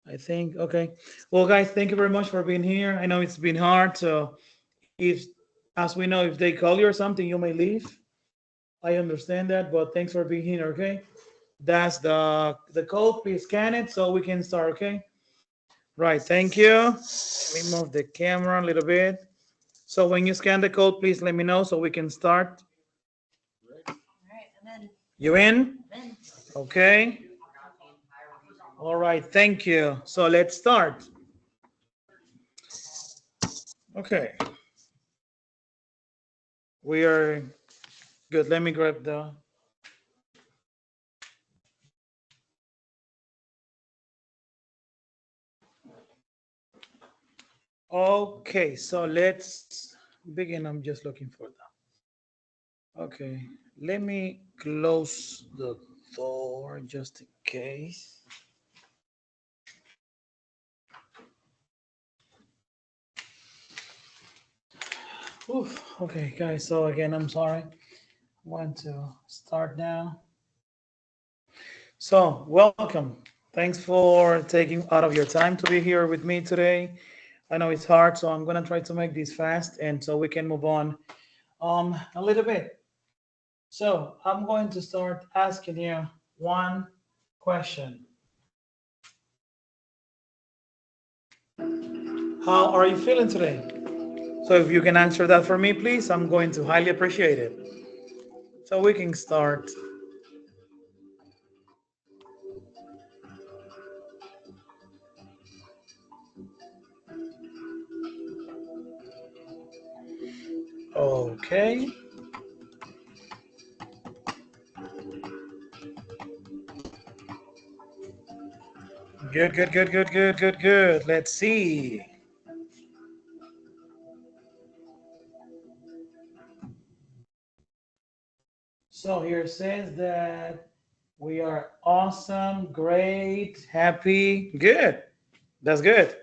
I think, okay. Well, guys, thank you very much for being here. I know it's been hard. So, if, as we know, if they call you or something, you may leave. I understand that, but thanks for being here, okay? That's the code. Please scan it so we can start, okay? Right, thank you. Let me move the camera a little bit. So when you scan the code, please let me know so we can start. You in? Okay. All right, thank you. So let's start. Okay, we are good. Let me grab the. Okay, so let's begin. I'm just looking for that. Okay, let me close the door just in case. Oof. Okay, guys, so again, I'm sorry. Want to start now. So, welcome. Thanks for taking out of your time to be here with me today. I know it's hard, so I'm gonna try to make this fast and so we can move on a little bit. So, I'm going to start asking you one question. How are you feeling today? So, if you can answer that for me, please, I'm going to highly appreciate it. So, we can start. Okay. Good, good, good, good, good, good, good. Let's see. So here says that we are awesome, great, happy, good. That's good.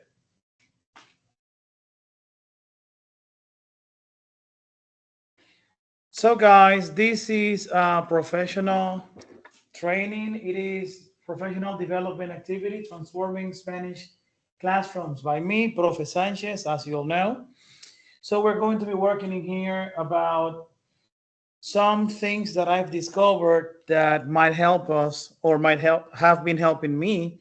So guys, this is professional training. It is professional development activity transforming Spanish classrooms by me, Profe Sanchez, as you all know. So we're going to be working in here about some things that I've discovered that might help us or might help have been helping me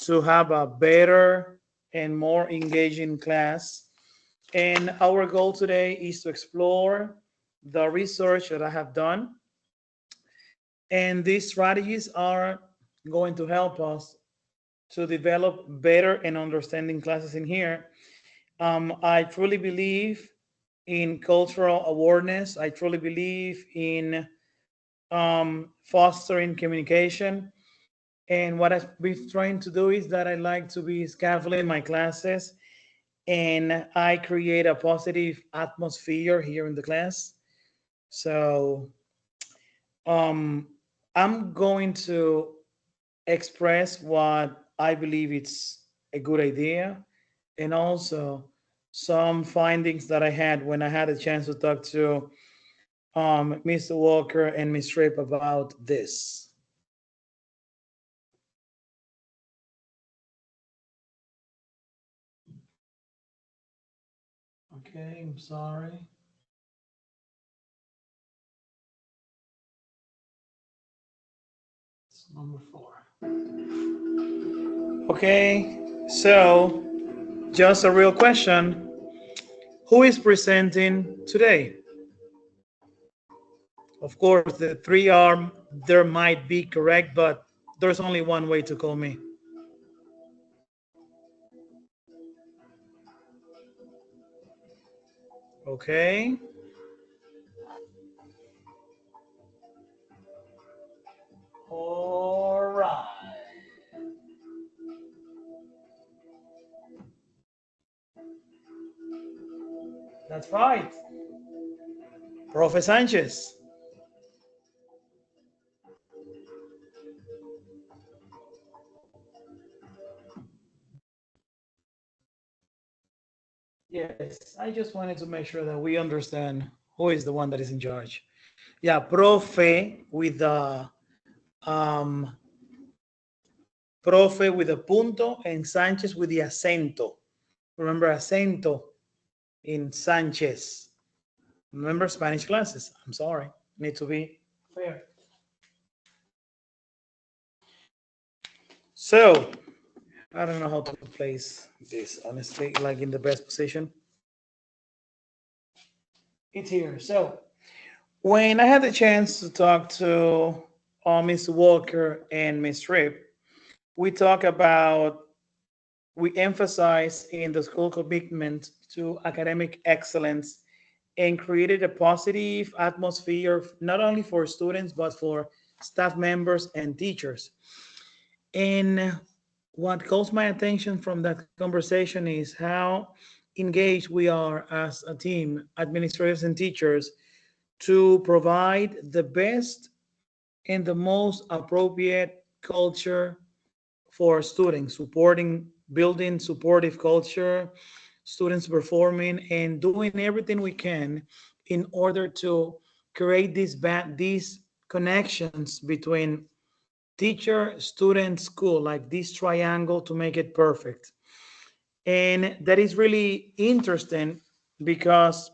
to have a better and more engaging class. And our goal today is to explore the research that I have done. And these strategies are going to help us to develop better and understanding classes in here. I truly believe in cultural awareness. I truly believe in fostering communication. And what I've been trying to do is that I like to be scaffolding my classes and I create a positive atmosphere here in the class. So um, I'm going to express what I believe it's a good idea and also some findings that I had when I had a chance to talk to Mr. Walker and Ms. Tripp about this. Okay, I'm sorry. It's number 4. Okay, so just a real question. Who is presenting today? Of course, the three are there might be correct, but there's only one way to call me. Okay. All right. That's right. Profe Sanchez. Yes, I just wanted to make sure that we understand who is the one that is in charge. Yeah, Profe with the um Profe with a punto and Sanchez with the acento. Remember acento in Sanchez. Remember Spanish classes. I'm sorry. Need to be fair. So, I don't know how to place this, honestly, like in the best position. It's here. So, when I had the chance to talk to Miss Walker and Miss Tripp, we talk about, we emphasize in the school commitment to academic excellence and created a positive atmosphere not only for students but for staff members and teachers. And what calls my attention from that conversation is how engaged we are as a team, administrators and teachers, to provide the best and the most appropriate culture for students, supporting, building supportive culture, students performing, and doing everything we can in order to create these connections between teacher, student, school, like this triangle to make it perfect. And that is really interesting because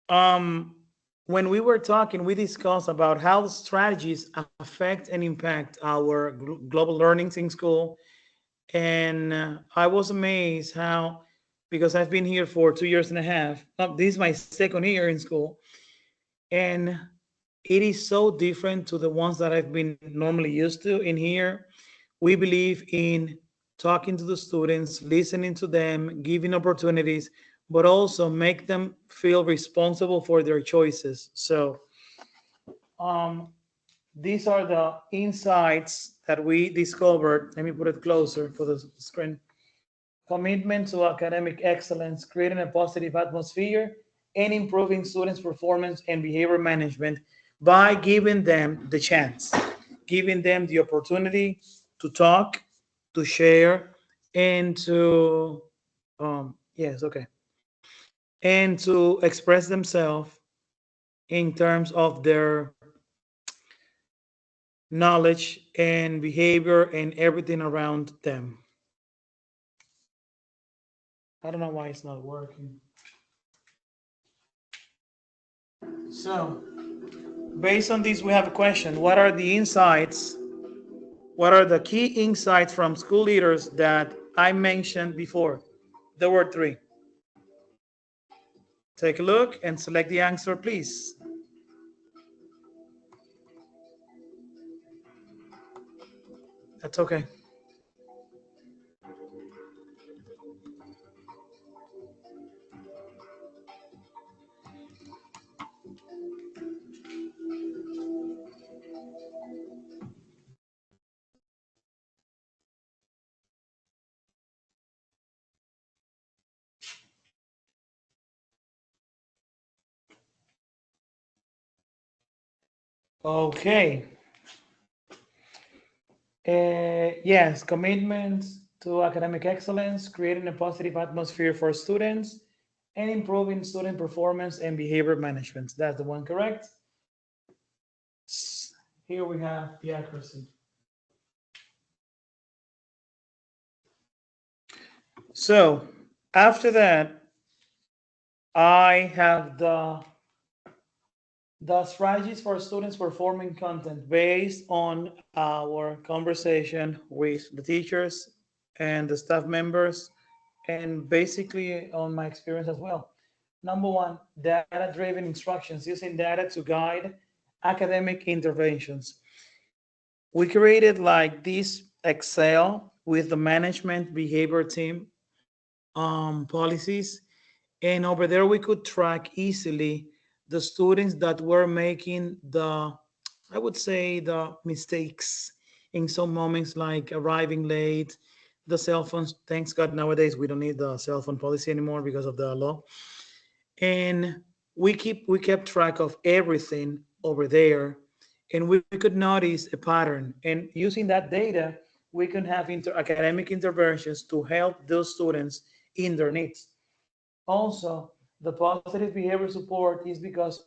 um, when we were talking, we discussed about how strategies affect and impact our global learnings in school. And I was amazed how, because I've been here for 2 years and a half, this is my second year in school, and it is so different to the ones that I've been normally used to. In here, we believe in talking to the students, listening to them, giving opportunities, but also make them feel responsible for their choices. So, um, these are the insights that we discovered. Let me put it closer for the screen. Commitment to academic excellence, creating a positive atmosphere, and improving students' performance and behavior management by giving them the chance, giving them the opportunity to talk, to share, and to, yes, okay, and to express themselves in terms of their knowledge and behavior and everything around them. I don't know why it's not working. So, based on this, we have a question. What are the insights? What are the key insights from school leaders that I mentioned before? There were three. Take a look and select the answer, please. That's okay. Okay. Yes, commitment to academic excellence, creating a positive atmosphere for students, and improving student performance and behavior management. That's the one, correct? Here we have the accuracy. So after that, I have the strategies for students performing content based on our conversation with the teachers and the staff members, and basically on my experience as well. Number one, data driven instructions, using data to guide academic interventions. We created like this Excel with the management behavior team policies. And over there, we could track easily the students that were making I would say, the mistakes in some moments, like arriving late, the cell phones. Thanks God, nowadays we don't need the cell phone policy anymore because of the law. And we kept track of everything over there, and we could notice a pattern. And using that data, we can have academic interventions to help those students in their needs. Also, the positive behavior support is because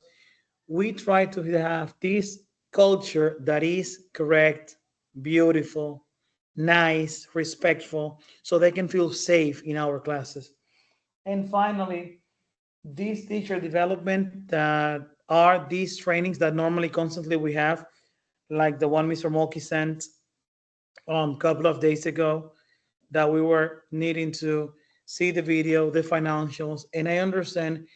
we try to have this culture that is correct, beautiful, nice, respectful, so they can feel safe in our classes. And finally, these teacher development that are these trainings that normally constantly we have, like the one Mr. Mulkey sent a couple of days ago, that we were needing to see the video, the financials, and I understand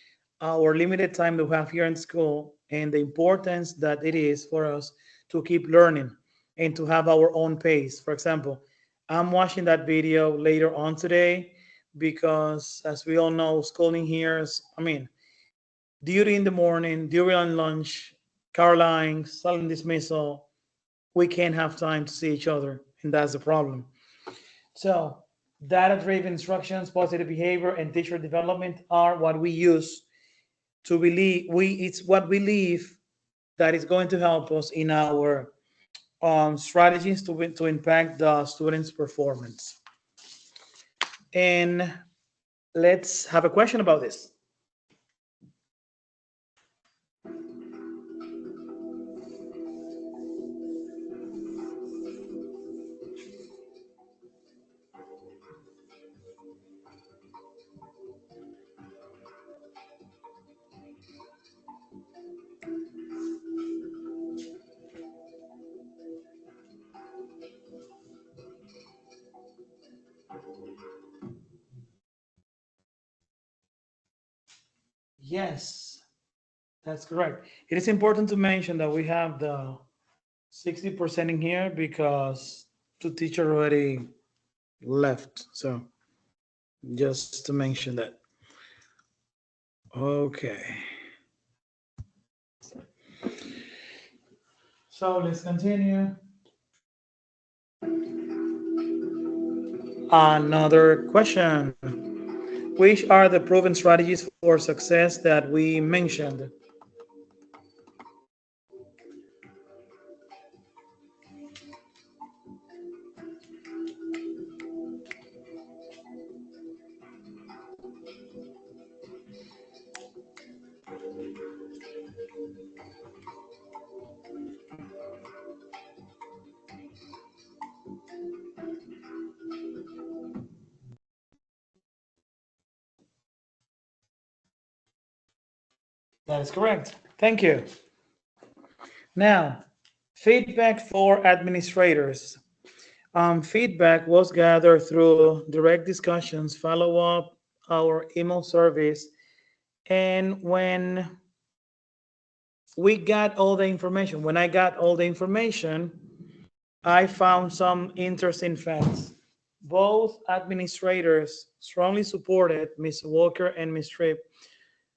our limited time that we have here in school and the importance that it is for us to keep learning and to have our own pace. For example, I'm watching that video later on today because, as we all know, schooling here is, I mean, duty in the morning, during lunch, Caroline, silent dismissal, we can't have time to see each other, and that's the problem. So, data-driven instructions, positive behavior, and teacher development are what we use to believe it's what we believe that is going to help us in our strategies to impact the students' performance. And let's have a question about this. Yes, that's correct. It is important to mention that we have the 60% in here because two teacher already left. So just to mention that. Okay. So let's continue. Another question. Which are the proven strategies for success that we mentioned? That is correct. Thank you. Now, feedback for administrators. Feedback was gathered through direct discussions, follow up, our email service, and when I got all the information, I found some interesting facts. Both administrators strongly supported Ms. Walker and Ms. Tripp,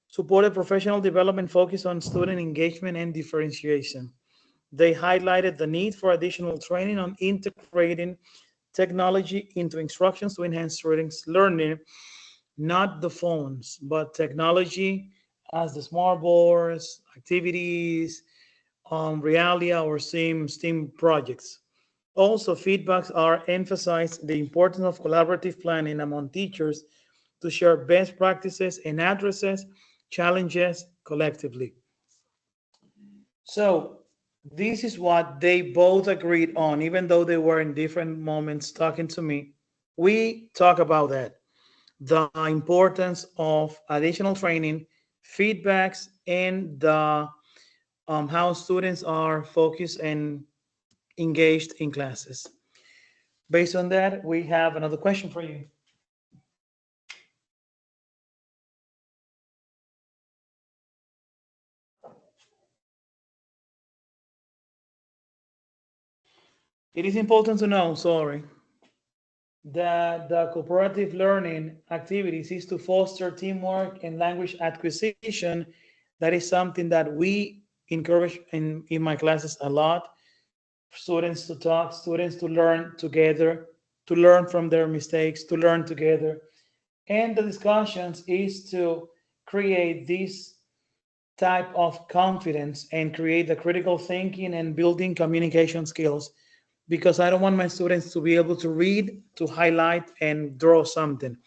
supported professional development focused on student engagement and differentiation. They highlighted the need for additional training on integrating technology into instructions to enhance students' learning, not the phones, but technology as the smart boards, activities, Realia or STEAM projects. Also, feedbacks are emphasized the importance of collaborative planning among teachers to share best practices and addresses challenges collectively. So, this is what they both agreed on, even though they were in different moments talking to me. We talk about that, the importance of additional training, feedbacks, and the how students are focused and engaged in classes. Based on that, we have another question for you. It is important to know, sorry, that the cooperative learning activities is to foster teamwork and language acquisition. That is something that we encourage in my classes a lot. Students to talk, students to learn together, to learn from their mistakes, to learn together. And the discussions is to create this type of confidence and create the critical thinking and building communication skills because I don't want my students to be able to read, to highlight, and draw something.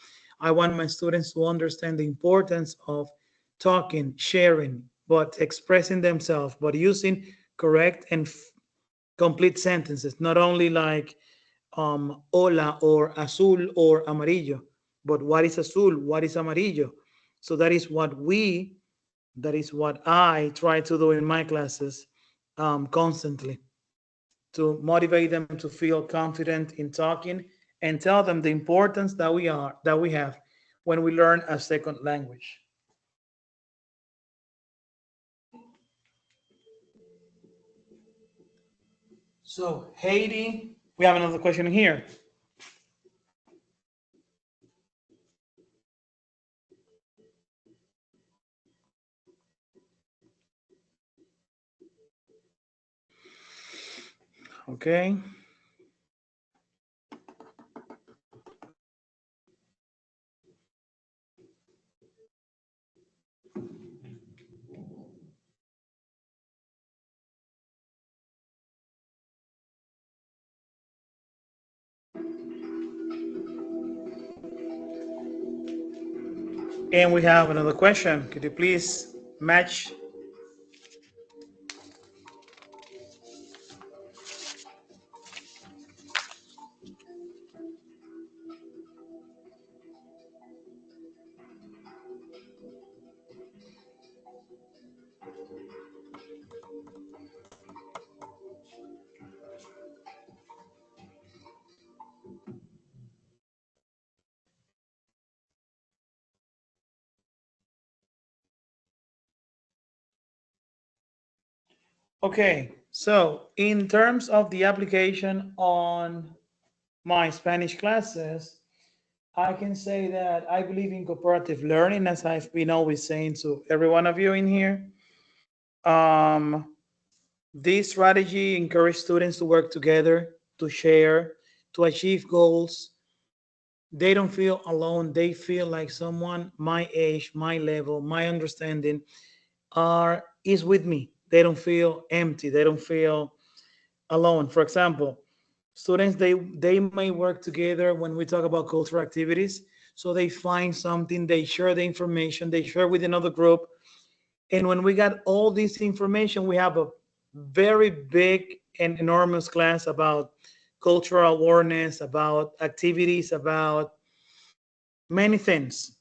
I want my students to understand the importance of talking, sharing, but expressing themselves, but using correct and complete sentences, not only like hola or azul or amarillo. But what is azul? What is amarillo? So that is what I try to do in my classes constantly to motivate them to feel confident in talking and tell them the importance that we have when we learn a second language. So Haiti, we have another question here. Okay. And we have another question. Could you please match? Okay, so in terms of the application on my Spanish classes, I can say that I believe in cooperative learning, as I've been always saying to every one of you in here. Um, this strategy encourages students to work together, to share, to achieve goals. They don't feel alone. They feel like someone my age, my level, my understanding are is with me. They don't feel empty. They don't feel alone. For example, students they may work together when we talk about cultural activities. So they find something, they share the information, they share with another group, and when we got all this information, we have a very big and enormous class about cultural awareness, about activities, about many things.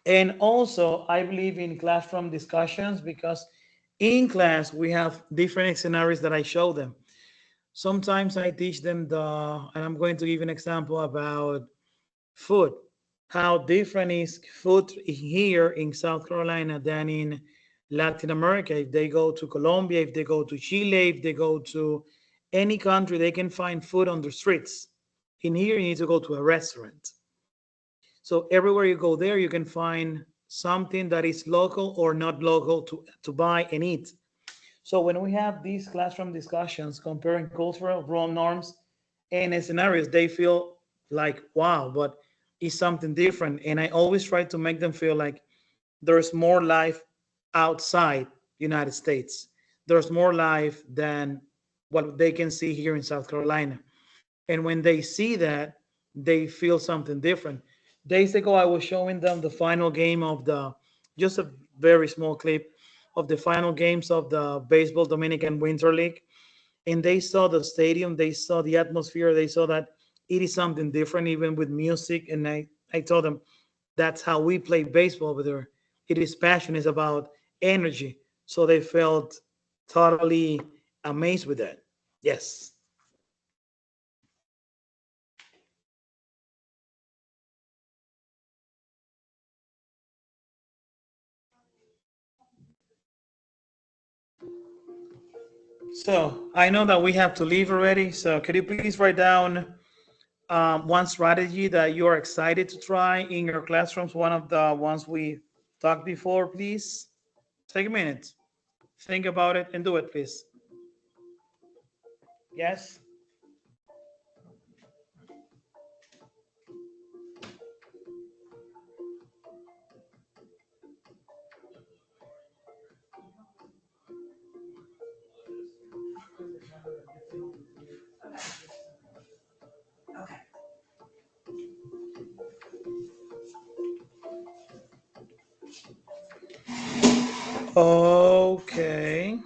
And also, I believe in classroom discussions because in class we have different scenarios that I show them. Sometimes I teach them and I'm going to give an example about food, how different is food here in South Carolina than in Latin America. If they go to Colombia, if they go to Chile, if they go to any country, they can find food on the streets. In here, you need to go to a restaurant. So everywhere you go there, you can find something that is local or not local to buy and eat. So when we have these classroom discussions comparing cultural role norms and scenarios, they feel like, wow, but it's something different. And I always try to make them feel like there's more life outside United States. There's more life than what they can see here in South Carolina. And when they see that, they feel something different. Days ago, I was showing them the final game of just a very small clip of the final games of the Baseball Dominican Winter League. And they saw the stadium, they saw the atmosphere, they saw that it is something different, even with music. And I told them that's how we play baseball over there. It is passion, it's about energy. So they felt totally amazed with that. Yes. So I know that we have to leave already. So could you please write down one strategy that you are excited to try in your classrooms? One of the ones we talked before, please. Take a minute, think about it, and do it, please. Yes. Okay.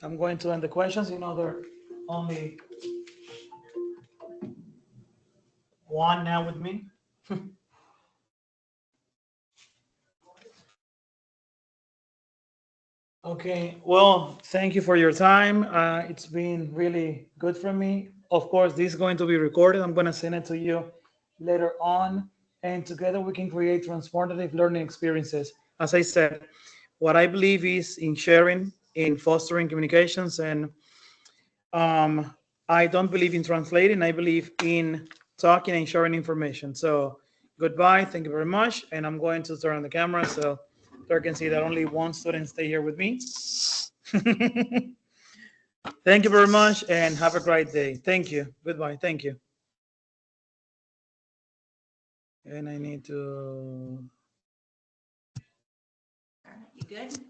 I'm going to end the questions. You know, there are only one now with me. Okay, well, thank you for your time. It's been really good for me. Of course, this is going to be recorded. I'm going to send it to you later on, and together we can create transformative learning experiences. As I said, what I believe is in sharing, in fostering communications, and um, I don't believe in translating. I believe in talking and sharing information. So, goodbye. Thank you very much. And I'm going to turn on the camera so you can see that only one student stay here with me. Thank you very much and have a great day. Thank you. Goodbye. Thank you. And I need to. You good?